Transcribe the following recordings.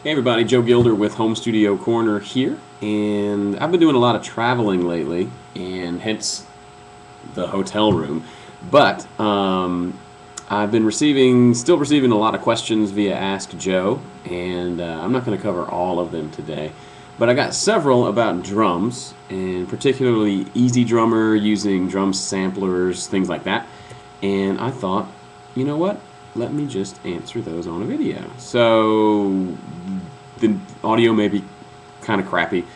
Hey everybody, Joe Gilder with Home Studio Corner here, and I've been doing a lot of traveling lately, and hence the hotel room. But I've been still receiving a lot of questions via Ask Joe, and I'm not going to cover all of them today. But I got several about drums, and particularly EZDrummer, using drum samplers, things like that. And I thought, you know what? Let me just answer those on a video. So the audio may be kind of crappy.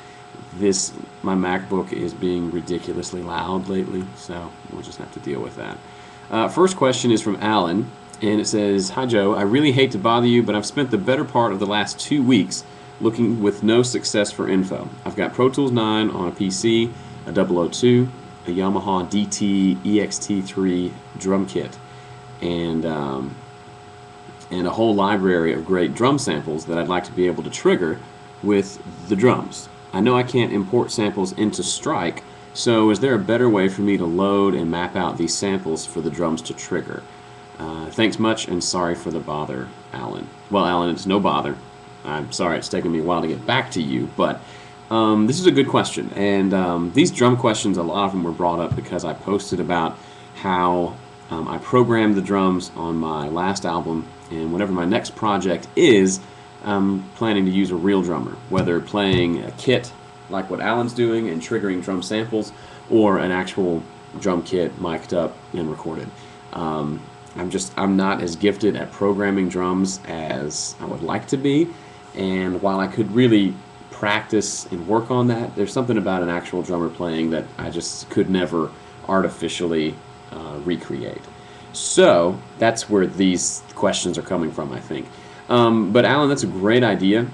My MacBook is being ridiculously loud lately, so we'll just have to deal with that. First question is from Alan, and it says, "Hi Joe, I really hate to bother you, but I've spent the better part of the last 2 weeks looking with no success for info. I've got Pro Tools 9 on a PC, a 002, a Yamaha DT EXT3 drum kit, and a whole library of great drum samples that I'd like to be able to trigger with the drums. I know I can't import samples into Strike, so is there a better way for me to load and map out these samples for the drums to trigger? Thanks much, and sorry for the bother, Alan." Well, Alan, it's no bother. I'm sorry it's taken me a while to get back to you, but this is a good question. And these drum questions, a lot of them were brought up because I posted about how I programmed the drums on my last album, and whatever my next project is, I'm planning to use a real drummer, whether playing a kit like what Alan's doing and triggering drum samples, or an actual drum kit mic'd up and recorded. I'm not as gifted at programming drums as I would like to be, and while I could really practice and work on that, there's something about an actual drummer playing that I just could never artificially recreate. So that's where these questions are coming from, I think. But Alan, that's a great idea.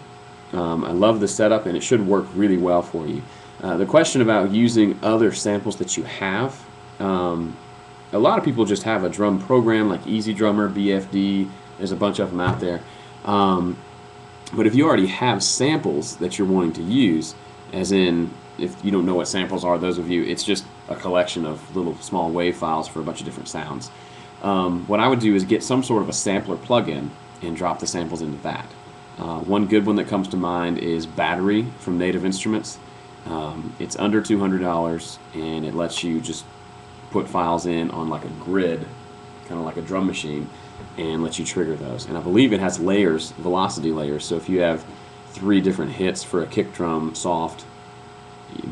I love the setup, and it should work really well for you. The question about using other samples that you have, a lot of people just have a drum program like EZDrummer, BFD. There's a bunch of them out there. But if you already have samples that you're wanting to use, as in, if you don't know what samples are, those of you, it's just a collection of little small wave files for a bunch of different sounds. What I would do is get some sort of a sampler plugin and drop the samples into that. One good one that comes to mind is Battery from Native Instruments. It's under $200, and it lets you just put files in on like a grid, kind of like a drum machine, and lets you trigger those. And I believe it has layers, velocity layers, so if you have 3 different hits for a kick drum, soft,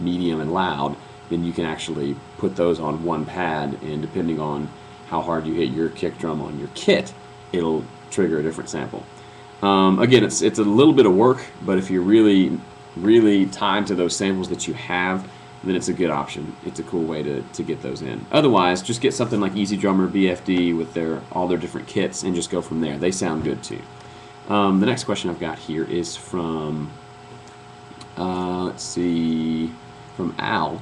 medium, and loud, then you can actually put those on one pad, and depending on how hard you hit your kick drum on your kit, it'll trigger a different sample. Again, it's a little bit of work, but if you're really tied to those samples that you have, then it's a good option. It's a cool way to get those in. Otherwise, just get something like EZDrummer, BFD with all their different kits, and just go from there. They sound good too. The next question I've got here is from, let's see, from Al.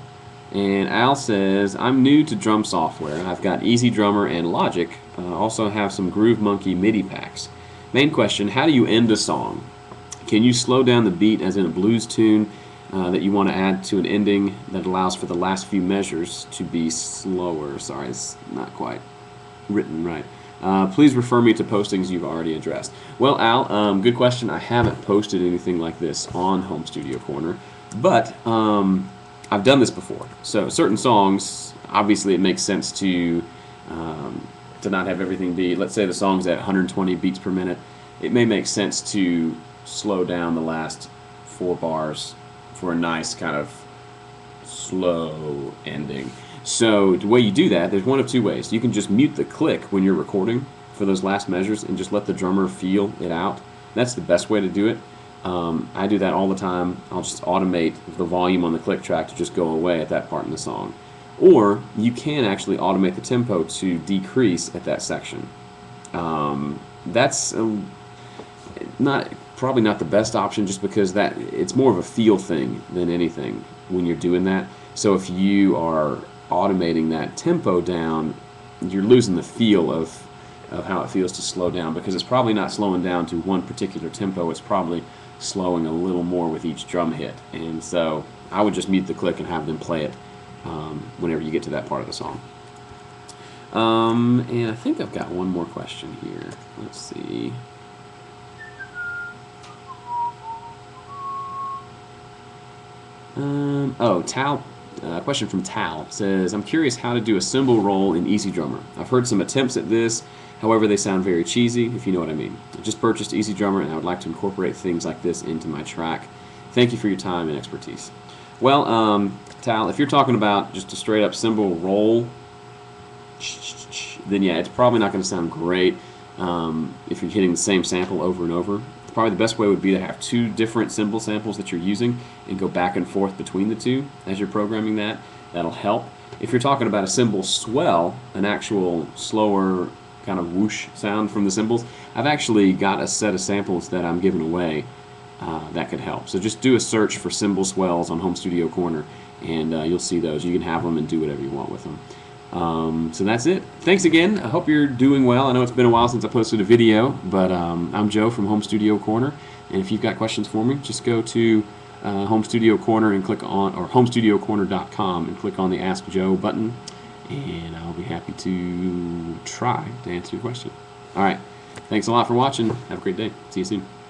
And Al says, "I'm new to drum software. I've got EZDrummer and Logic. Also have some Groove Monkey MIDI packs. Main question, how do you end a song? Can you slow down the beat as in a blues tune that you want to add to an ending that allows for the last few measures to be slower?" Sorry, it's not quite written right. "Please refer me to postings you've already addressed." Well, Al, good question. I haven't posted anything like this on Home Studio Corner, but I've done this before. So certain songs, obviously it makes sense to not have everything be, let's say the song's at 120 beats per minute. It may make sense to slow down the last 4 bars for a nice kind of slow ending. So the way you do that, there's one of 2 ways. You can just mute the click when you're recording for those last measures and just let the drummer feel it out. That's the best way to do it. I do that all the time. I'll just automate the volume on the click track to just go away at that part in the song. Or you can actually automate the tempo to decrease at that section. That's probably not the best option, just because it's more of a feel thing than anything when you're doing that. So if you are automating that tempo down, you're losing the feel of how it feels to slow down, because it's probably not slowing down to one particular tempo. It's probably slowing a little more with each drum hit. And so I would just mute the click and have them play it whenever you get to that part of the song. And I think I've got one more question here. Let's see. Tal. Question from Tal says, I'm curious how to do a cymbal roll in EZDrummer. I've heard some attempts at this, however they sound very cheesy, if you know what I mean. I just purchased EZDrummer and I would like to incorporate things like this into my track. Thank you for your time and expertise. Well, Tal, if you're talking about just a straight up cymbal roll, then yeah, it's probably not going to sound great if you're hitting the same sample over and over. Probably the best way would be to have two different cymbal samples that you're using and go back and forth between the two as you're programming that. That'll help. If you're talking about a cymbal swell, an actual slower kind of whoosh sound from the cymbals, I've actually got a set of samples that I'm giving away that could help. So just do a search for cymbal swells on Home Studio Corner and you'll see those. You can have them and do whatever you want with them. So that's it. Thanks again. I hope you're doing well. I know it's been a while since I posted a video, but I'm Joe from Home Studio Corner, and if you've got questions for me, just go to Home Studio Corner and click on, or homestudiocorner.com and click on the Ask Joe button, and I'll be happy to try to answer your question. All right. Thanks a lot for watching. Have a great day. See you soon.